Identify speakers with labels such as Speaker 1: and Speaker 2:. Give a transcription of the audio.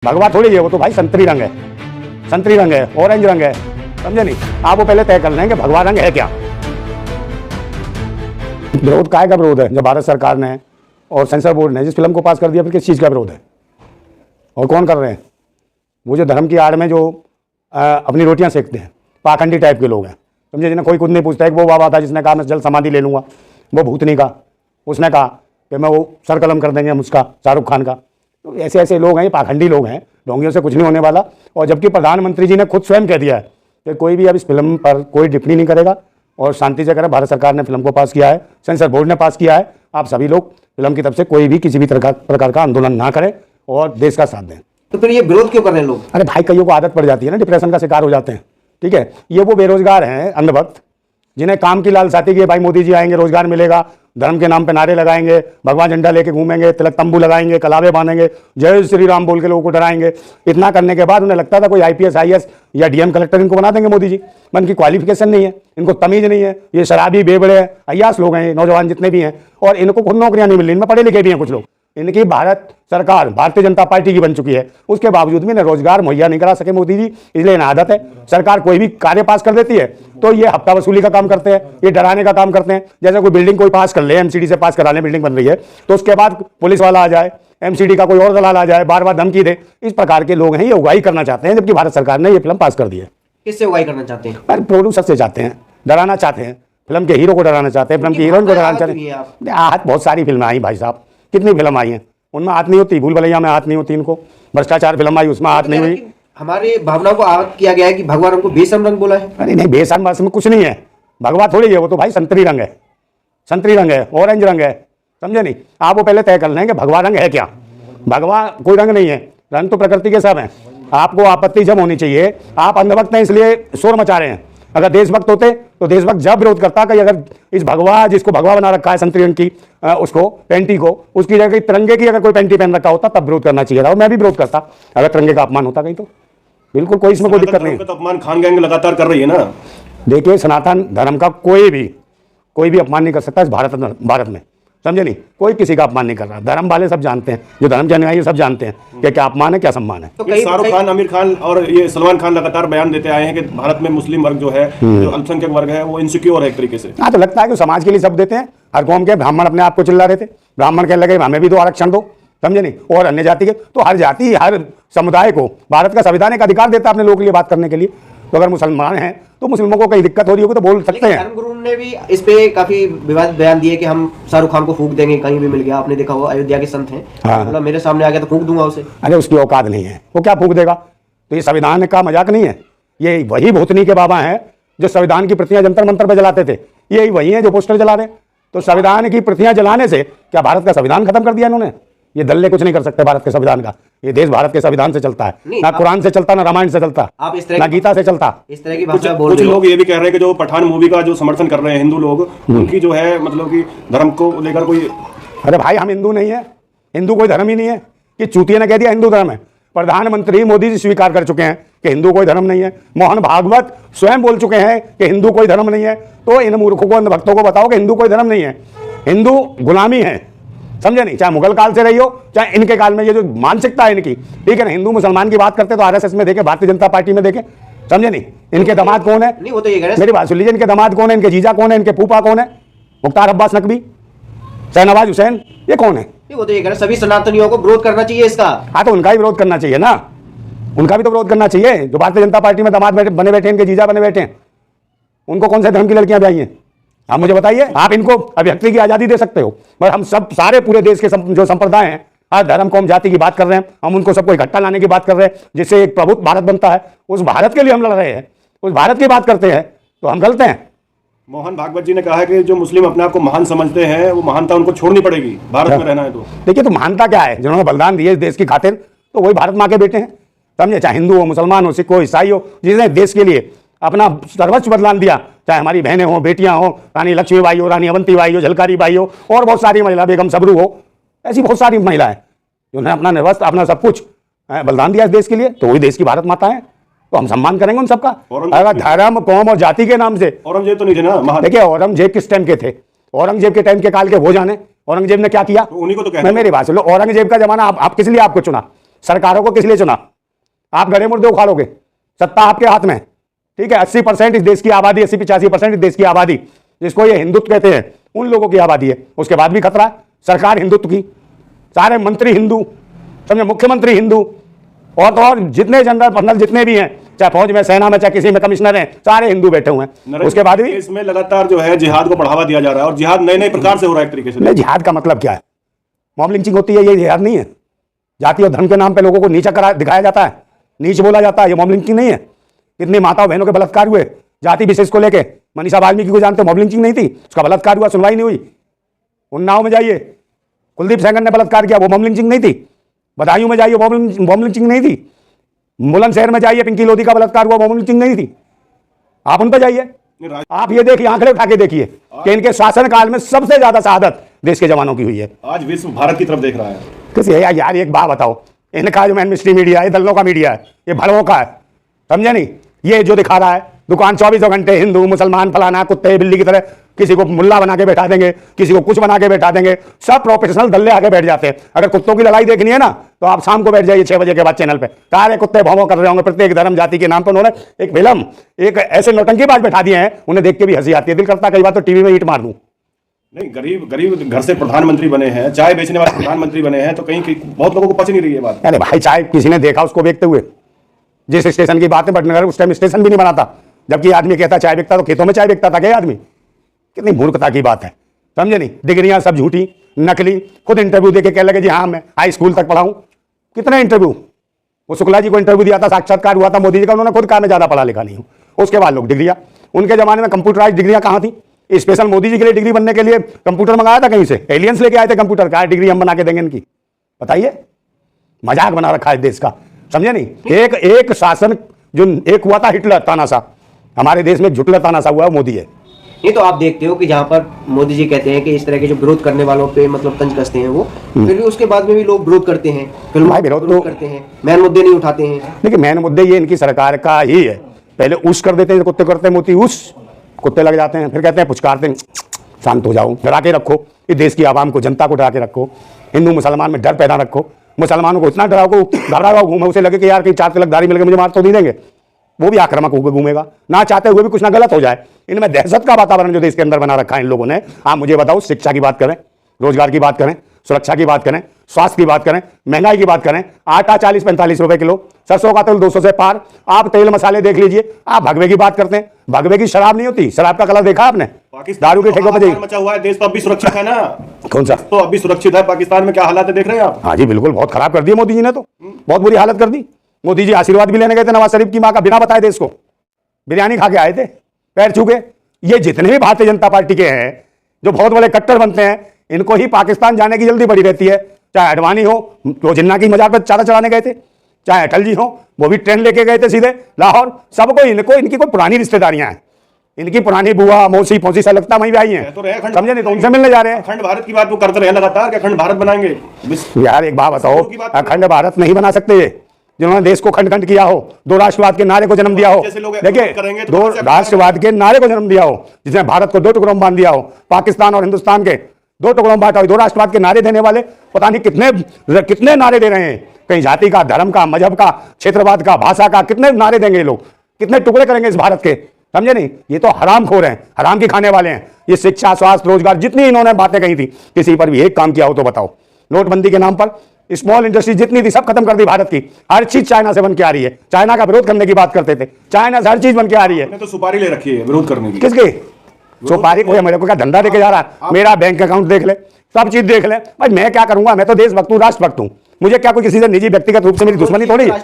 Speaker 1: भगवा थोड़ी है वो, तो भाई संतरी रंग है, संतरी रंग है, ऑरेंज रंग है, समझे नहीं। आप वो पहले तय कर लें कि भगवा रंग है क्या। विरोध काय का विरोध है जब भारत सरकार ने और सेंसर बोर्ड ने जिस फिल्म को पास कर दिया, फिर किस चीज़ का विरोध है और कौन कर रहे हैं? वो जो धर्म की आड़ में जो अपनी रोटियां सेकते हैं, पाखंडी टाइप के लोग हैं, समझे, जिन्हें कोई खुद नहीं पूछता है। वो बाबा था जिसने कहा मैं जल समाधि ले लूँगा, वो भूतनी का, उसने कहा कि मैं वो सर कलम कर देंगे हम उसका, शाहरुख खान का। तो ऐसे ऐसे लोग हैं, ये पाखंडी लोग हैं, ढोंगियों से कुछ नहीं होने वाला। और जबकि प्रधानमंत्री जी ने खुद स्वयं कह दिया है कि कोई भी अब इस फिल्म पर कोई टिप्पणी नहीं करेगा और शांति से करे। भारत सरकार ने फिल्म को पास किया है, सेंसर बोर्ड ने पास किया है। आप सभी लोग फिल्म की तरफ से कोई भी किसी भी प्रकार का आंदोलन ना करें और देश का साथ दें।
Speaker 2: तो फिर ये विरोध क्यों कर रहे हैं लोग?
Speaker 1: अरे भाई, कईयों को आदत पड़ जाती है ना, डिप्रेशन का शिकार हो जाते हैं, ठीक है। ये वो बेरोजगार हैं, अंधभक्त, जिन्हें काम की लालसाती की, भाई मोदी जी आएंगे रोजगार मिलेगा, धर्म के नाम पे नारे लगाएंगे, भगवान झंडा लेके घूमेंगे, तिलक तंबू लगाएंगे, कलावे बांधेंगे, जय श्री राम बोल के लोगों को डराएंगे। इतना करने के बाद उन्हें लगता था कोई आईपीएस आईएएस या डीएम कलेक्टर इनको बना देंगे मोदी जी। पर इनकी क्वालिफिकेशन नहीं है, इनको तमीज नहीं है, ये शराबी बेबड़े अय्यास लोग हैं, नौजवान जितने भी हैं, और इनको खुद नौकरियां नहीं मिल रही। इनमें पढ़े लिखे भी हैं कुछ लोग। इनकी भारत सरकार भारतीय जनता पार्टी की बन चुकी है, उसके बावजूद भी इन्हें रोजगार मुहैया नहीं करा सके मोदी जी। इसलिए इन्हें आदत है, सरकार कोई भी कार्य पास कर देती है तो ये हफ्ता वसूली का काम करते हैं, ये डराने का काम करते हैं। जैसे कोई बिल्डिंग कोई पास कर ले, एमसीडी से पास करा ले, बिल्डिंग बन रही है, तो उसके बाद पुलिस वाला आ जाए, एमसीडी का कोई और दलाल आ जाए, बार बार धमकी दे। इस प्रकार के लोग हैं, ये उगाही करना चाहते हैं, जबकि भारत सरकार ने ये फिल्म पास कर दी है।
Speaker 2: किससे उगाही करना चाहते हैं?
Speaker 1: प्रोड्यूसर से चाहते हैं, डराना चाहते हैं, फिल्म के हीरो को डराना चाहते हैं, फिल्म की हीरोइन को डराना चाहते हैं। आहत बहुत सारी फिल्में आई भाई साहब, कितनी फिल्म आई हैं, उनमें हाथ नहीं होती। भूल भुलैया में हाथ नहीं होती इनको, भ्रष्टाचार फिल्म आई उसमें हाथ नहीं हुई।
Speaker 2: हमारे भावनाओं को आहत किया गया है कि भगवान हमको बेशर्म रंग बोला है।
Speaker 1: अरे नहीं, बेशर्म में कुछ नहीं है, भगवा थोड़ी है वो, तो भाई संतरी रंग है, संतरी रंग है, ऑरेंज रंग है, समझे नहीं। आप वो पहले तय कर लें कि भगवा रंग है क्या। भगवा कोई रंग नहीं है, रंग तो प्रकृति के सब हैं। आपको आपत्ति जब होनी चाहिए, आप अंधभक्त हैं इसलिए शोर मचा रहे हैं। अगर देशभक्त होते तो देशभक्त जब विरोध करता कि अगर इस भगवा, जिसको भगवा बना रखा है संतरी रंग की, उसको पेंटी को, उसकी जगह तिरंगे की अगर कोई पेंटी पहन रखा होता तब विरोध करना चाहिए था। और मैं भी विरोध करता अगर तिरंगे का अपमान होता कहीं तो। बिल्कुल कोई इसमें कोई दिक्कत नहीं।
Speaker 3: तो अपमान खान गैंग लगातार कर रही है ना।
Speaker 1: देखिए, सनातन धर्म का कोई भी अपमान नहीं कर सकता इस भारत में, समझे नहीं। कोई किसी का अपमान नहीं कर रहा। धर्म वाले सब जानते हैं, जो धर्म के अनुयायी सब जानते हैं कि क्या अपमान है क्या सम्मान है।
Speaker 2: तो
Speaker 3: शाहरुख खान, आमिर खान और ये सलमान खान लगातार बयान देते आए हैं कि भारत में मुस्लिम वर्ग जो है, जो अल्पसंख्यक वर्ग है, वो इनसिक्योर है एक तरीके से।
Speaker 1: हाँ, तो लगता है कि समाज के लिए सब देते हैं। हर कौम के ब्राह्मण अपने आप को चिल्ला रहे थे, ब्राह्मण कहने लगे हमें भी दो आरक्षण दो, समझे नहीं। और अन्य जाति के, तो हर जाति हर समुदाय को भारत का संविधान एक अधिकार देता है अपने लोगों के लिए बात करने के लिए। तो अगर मुसलमान हैं तो मुस्लिमों को कहीं दिक्कत हो रही होगी तो बोल सकते हैं।
Speaker 2: धर्मगुरु ने भी इस पे काफी विवादित बयान दिए कि हम शाहरुख खान को फूंक देंगे कहीं भी मिल गया। आपने देखा हो, अयोध्या के संत हैं, मतलब मेरे सामने आ गया तो फूंक दूंगा उसे।
Speaker 1: अरे उसकी औकात नहीं है, वो क्या फूंक देगा। तो ये संविधान का मजाक नहीं है। ये वही भूतनी के बाबा हैं जो संविधान की प्रतियां जंतर मंतर पर जलाते थे, यही वही हैं जो पोस्टर जला रहे हैं। तो संविधान की प्रतियां जलाने से क्या भारत का संविधान खत्म कर दिया इन्होंने? ये दल्ले कुछ नहीं कर सकते भारत के संविधान का। ये देश भारत के संविधान से चलता है, ना कुरान से चलता, ना रामायण से चलता,
Speaker 2: आप इस तरह
Speaker 1: ना गीता से चलता।
Speaker 2: इस तरह की भाषा बोल
Speaker 3: कुछ लोग ये भी कह रहे हैं कि जो पठान मूवी का जो समर्थन कर रहे हैं हिंदू लोग, उनकी जो है मतलब कि धर्म को लेकर कोई।
Speaker 1: अरे भाई, हम हिंदू नहीं है, हिंदू कोई धर्म ही नहीं है। कि चूतिया ने कह दिया हिंदू धर्म है। प्रधानमंत्री मोदी जी स्वीकार कर चुके हैं कि हिंदू कोई धर्म नहीं है। मोहन भागवत स्वयं बोल चुके हैं कि हिंदू कोई धर्म नहीं है। तो इन मूर्खों को, अंधभक्तों को बताओ कि हिंदू कोई धर्म नहीं है। हिंदू गुलामी है, समझे नहीं। चाहे मुगल काल से रही हो, चाहे इनके काल में ये जो मानसिकता है इनकी, ठीक है ना। हिंदू मुसलमान की बात करते तो आरएसएस में देखें, भारतीय जनता पार्टी में देखें, समझे नहीं। इनके दामाद कौन है?
Speaker 2: नहीं, वो तो ये कह रहे हैं।
Speaker 1: मेरी बात सुन लीजिए, इनके दामाद कौन है, इनके जीजा कौन है, इनके फूफा कौन है? मुख्तार अब्बास नकवी, शहनवाज हुसैन, ये कौन है?
Speaker 2: वो तो ये कह रहे हैं सभी सनातनियों को विरोध करना चाहिए इसका।
Speaker 1: हाँ, तो उनका ही विरोध करना चाहिए ना, उनका भी तो विरोध करना चाहिए। जो भारतीय जनता पार्टी में दामाद बने बैठे, इनके जीजा बने बैठे हैं, उनको कौन से धर्म की लड़कियां ब्याही हैं? आप मुझे बताइए। आप इनको अभिव्यक्ति की आजादी दे सकते हो, मगर हम सब सारे पूरे देश के जो संप्रदाय हैं, हर धर्म कौम जाति की बात कर रहे हैं हम, उनको सबको इकट्ठा लाने की बात कर रहे हैं, जिससे एक प्रभुत्व भारत बनता है। उस भारत के लिए हम लड़ रहे हैं, उस भारत की बात करते हैं, तो हम गलत हैं।
Speaker 3: मोहन भागवत जी ने कहा है कि जो मुस्लिम अपने आप को महान समझते हैं, वो महानता उनको छोड़नी पड़ेगी भारत में रहना है तो।
Speaker 1: देखिए, तो महानता क्या है? जिन्होंने बलिदान दिए इस देश की खातिर, तो वही भारत माँ के बेटे हैं, समझे। चाहे हिंदू हो, मुसलमान हो, सिख हो, ईसाई हो, जिसने देश के लिए अपना सर्वोच्च बलिदान दिया, चाहे हमारी बहनें हो, बेटियां हो, रानी लक्ष्मीबाई हो, रानी अवंतीबाई हो, झलकारी बाई हो, और बहुत सारी महिला, बेगम सब्रू हो, ऐसी बहुत सारी महिलाएं जिन्होंने अपना निर्वस्त्र, अपना सब कुछ बलिदान दिया इस देश के लिए, तो वही देश की भारत माता है। तो हम सम्मान करेंगे उन सबका। अगर धर्म, कौम और जाति के नाम से।
Speaker 3: औरंगजेब तो नहीं थे ना?
Speaker 1: देखिए, औरंगजेब किस टाइम के थे? औरंगजेब के टाइम के काल के वो जाने। औरंगजेब ने क्या किया?
Speaker 3: तो उन्हीं को तो कहते हैं।
Speaker 1: मेरी बात सुनो, औरंगजेब का जमाना आप किस लिए आपको चुना? सरकारों को किस लिए चुना? आप गड़े मुर्दे उखाड़ोगे, सत्ता आपके हाथ में, ठीक है। 80% इस देश की आबादी, 80-85% इस देश की आबादी, जिसको ये हिंदुत्व कहते हैं, उन लोगों की आबादी है। उसके बाद भी खतरा है सरकार हिंदुत्व की, सारे मंत्री हिंदू, समझे, मुख्यमंत्री हिंदू, और तो और जितने जनरल कर्नल जितने भी हैं, चाहे फौज में, सेना में, चाहे किसी में कमिश्नर हैं, सारे हिंदू बैठे हुए हैं। उसके बाद भी
Speaker 3: इसमें लगातार जो है जिहाद को बढ़ावा दिया जा रहा है, और जिहाद नए नए प्रकार से हो रहा है एक तरीके से।
Speaker 1: नहीं, जिहाद का मतलब क्या है? मॉब लिंचिंग होती है, ये जिहाद नहीं है। जाति और धर्म के नाम पे लोगों को नीचा करा दिखाया जाता है, नीच बोला जाता है, ये मॉब लिंचिंग नहीं है। कितनी माताओं बहनों के बलात्कार हुए जाति विशेष को लेके, मनीषा वाल्मीकि को जानते, मॉब लिंचिंग नहीं थी, उसका बलात्कार हुआ, सुनवाई नहीं हुई। उन्नाव में जाइए, कुलदीप सेंगर ने बलात्कार किया, वो मॉब लिंचिंग नहीं थी। बदायूं में जाइए, मॉब लिंचिंग नहीं थी। बुलंदशहर में जाइए, पिंकी लोधी का बलात्कार हुआ, मॉब लिंचिंग नहीं थी। आप उन पर जाइए, आप ये देखिए, आंकड़े उठा के देखिए कि इनके शासन काल में सबसे ज्यादा शहादत देश के जवानों की हुई है।
Speaker 3: आज विश्व भारत की तरफ देख रहा है।
Speaker 1: किसी है यार, एक बात बताओ, इनका जो मेनस्ट्रीम मीडिया है, दलों का मीडिया है, ये भड़ों का है, समझे नहीं? ये जो दिखा रहा है दुकान 24 घंटे हिंदू मुसलमान फलाना कुत्ते बिल्ली की तरह, किसी को मुल्ला बना के बैठा देंगे, किसी को कुछ बना के बैठा देंगे, सब प्रोफेशनल दल्ले आके बैठ जाते हैं। अगर कुत्तों की लड़ाई देखनी है ना, तो आप शाम को बैठ जाइए 6 बजे के बाद चैनल पे, सारे कुत्ते भौं कर रहे होंगे, प्रत्येक धर्म जाति के नाम पर उन्होंने एक फिल्म, एक ऐसे नौटंकीबाज बैठा दिए हैं, उन्हें देख के भी हंसी आती है। दिल करता है कई बार तो टीवी में ईंट मार दूं।
Speaker 3: नहीं, गरीब घर से प्रधानमंत्री बने हैं, चाय बेचने वाले प्रधानमंत्री बने हैं, तो कहीं बहुत लोगों को पच नहीं रही है बात।
Speaker 1: अरे भाई, चाय किसी ने देखा उसको बेचते हुए? जिस स्टेशन की बात है बटनगर, उस टाइम स्टेशन भी नहीं बना था, जबकि आदमी कहता चाय बिकता, तो खेतों में चाय बिकता था क्या आदमी? कितनी मूर्खता की बात है, समझे नहीं? डिग्रियां सब झूठी नकली, खुद इंटरव्यू देके कह लगे जी हाँ मैं हाई स्कूल तक पढ़ा हूं। कितने इंटरव्यू, वो शुक्ला जी को इंटरव्यू दिया था, साक्षात्कार हुआ था मोदी जी का, उन्होंने खुद कहा मैं ज्यादा पढ़ा लिखा नहीं हूं। उसके बाद लोग डिग्रियां, उनके जमाने में कंप्यूटराइज डिग्रियां कहां थी? स्पेशल मोदी जी के लिए डिग्री बनने के लिए कंप्यूटर मंगाया था कहीं से, एलियंस लेके आए थे कंप्यूटर का, डिग्री हम बना के देंगे इनकी। बताइए, मजाक बना रखा है देश का, समझे नहीं? एक शासन जो एक हुआ था हिटलर तानाशाह, हमारे देश में जुटलर तानाशाह हुआ मोदी है।
Speaker 2: ये तो आप देखते हो कि जहाँ पर मोदी जी कहते हैं कि इस तरह के जो विरोध करने वालों पे मतलब तंज कसते हैं वो, फिर भी उसके बाद में भी लोग विरोध करते हैं, फिल्मों विरोध करते हैं, मैन मुद्दे नहीं उठाते हैं।
Speaker 1: देखिए, मैन मुद्दे ये इनकी सरकार का ही है। पहले उस कर देते हैं, कुत्ते करते हैं मोती उस, कुत्ते लग जाते हैं, फिर कहते हैं पुचकारते हैं शांत हो जाओ, डरा के रखो इस देश की आवाम को, जनता को डरा के रखो, हिंदू मुसलमान में डर पैदा रखो, मुसलमानों को इतना डराओ को घबराओ घूमे, उसे लगे कि यार कहीं 4 तिलकधारी मिल गए मुझे मार तो नहीं देंगे, वो भी आक्रामक होकर घूमेगा, ना चाहते हुए भी कुछ ना गलत हो जाए। इनमें दहशत का वातावरण जो देश के अंदर बना रखा है इन लोगों ने। आप मुझे बताओ, शिक्षा की बात करें, रोजगार की बात करें, सुरक्षा की बात करें, स्वास्थ्य की बात करें, महंगाई की बात करें, आटा 40-45 रुपए किलो, सरसों का तेल 200 से पार, आप तेल मसाले देख लीजिए। आप भगवे की बात करते हैं, भगवे की शराब नहीं होती, शराब का कलर देखा आपने? दारू के ठेकों पर
Speaker 3: मचा हुआ है, देश तो अभी सुरक्षित है ना?
Speaker 1: कौन सा?
Speaker 3: तो अभी सुरक्षित है, पाकिस्तान में क्या हालात है देख रहे हैं आप?
Speaker 1: हाँ जी बिल्कुल, बहुत खराब कर दी मोदी जी ने, तो बहुत बुरी हालत कर दी। मोदी जी आशीर्वाद भी लेने गए थे नवाज शरीफ की मां का, बिना बताए देश को बिरयानी खा के आए थे, पैर छू के। ये जितने भी भारतीय जनता पार्टी के हैं जो बहुत बड़े कट्टर बनते हैं, इनको ही पाकिस्तान जाने की जल्दी पड़ी रहती है। चाहे अडवाणी हो, वो जिन्ना की मजार पर चादर चढ़ाने गए थे, चाहे अटल जी हो, वो भी ट्रेन लेके गए थे सीधे लाहौर। सबको इनको इनकी कोई पुरानी रिश्तेदारियां हैं, इनकी पुरानी बुआ मौसी फौसी से लगता वहीं भी आई हैं, समझे नहीं? तो उनसे मिलने जा रहे हैं।
Speaker 3: अखंड भारत की बात वो करते रहे लगातार, अखंड भारत बनाएंगे।
Speaker 1: यार एक बात बताओ, अखंड भारत नहीं बना सकते ये जिन्होंने देश को खंड खंड किया हो, दो राष्ट्रवाद के नारे को जन्म दिया हो। देखिए, दो राष्ट्रवाद के नारे को जन्म दिया हो, जिसने भारत को 2 टुकड़ों में बांध दिया हो, पाकिस्तान और हिंदुस्तान के 2 टुकड़ों में बांटा हो। 2 राष्ट्रवाद के नारे देने वाले पता नहीं कितने नारे दे रहे हैं, कहीं जाति का, धर्म का, मजहब का, क्षेत्रवाद का, भाषा का, कितने नारे देंगे ये लोग, कितने टुकड़े करेंगे इस भारत के, समझे नहीं? ये तो हरामखोर हैं, हराम की खाने वाले हैं। ये शिक्षा, स्वास्थ्य, रोजगार, जितनी इन्होंने बातें कही थी, किसी पर भी एक काम किया हो तो बताओ? नोटबंदी के नाम पर स्मॉल इंडस्ट्री जितनी थी सब खत्म कर दी भारत की। हर चीज चाइना से बन के आ रही है, चाइना का विरोध करने की बात करते थे, चाइना से हर चीज बन के आ रही है।
Speaker 3: तो सुपारी ले रखी है विरोध करने की।
Speaker 1: किसकी सुपारी? कोई मेरे को क्या धंधा देके जा रहा है? मेरा बैंक अकाउंट देख ले, सब चीज देख ले भाई, मैं क्या करूंगा? मैं तो देशभक्त हूँ, राष्ट्रभक्त हूँ, मुझे क्या कोई किसी से निजी व्यक्तिगत रूप से मेरी दुश्मनी थोड़ी है।